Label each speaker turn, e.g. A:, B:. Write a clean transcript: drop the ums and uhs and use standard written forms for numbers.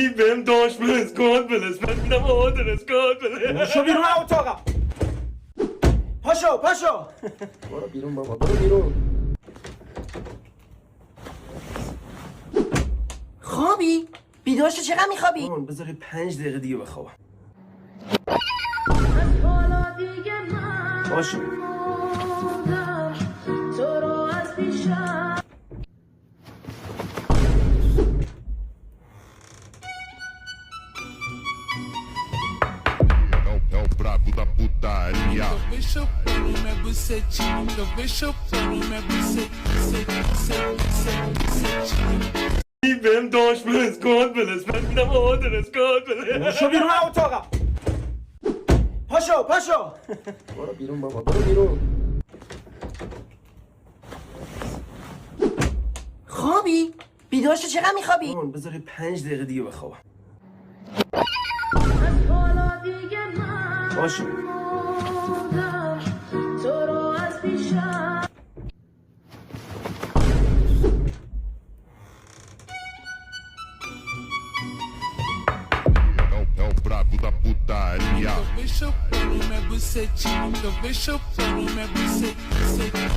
A: بهم داشت به اسکات بلس من میدم آدر اسکات بلس
B: شو بیرون اتاقم. پاشو
C: برو بیرون بابا، برو بیرون.
D: خوابی؟ بیدار شو، چقدر میخوابی؟
C: مامان بذاری 5 دقیقه دیگه بخوابم. باشه.
E: É o brabo da putaria. Eu vejo chupando minha bucetinha. Eu vejo chupando minha bucetinha.
A: بهم داشت به اسکات بلس من میدم آدر اسکات بلس
B: شو بیرون اتاقم. پاشو
C: برو بیرون بابا، برو بیرون.
D: خوابی؟ بیدار شو، چقدر میخوابی؟
C: مامان بذاری 5 دقیقه دیگه بخوابم. باشه.
E: É o brabo da putaria. Eu vejo chupando minha bucetinha. Eu vejo chupando minha bucetinha.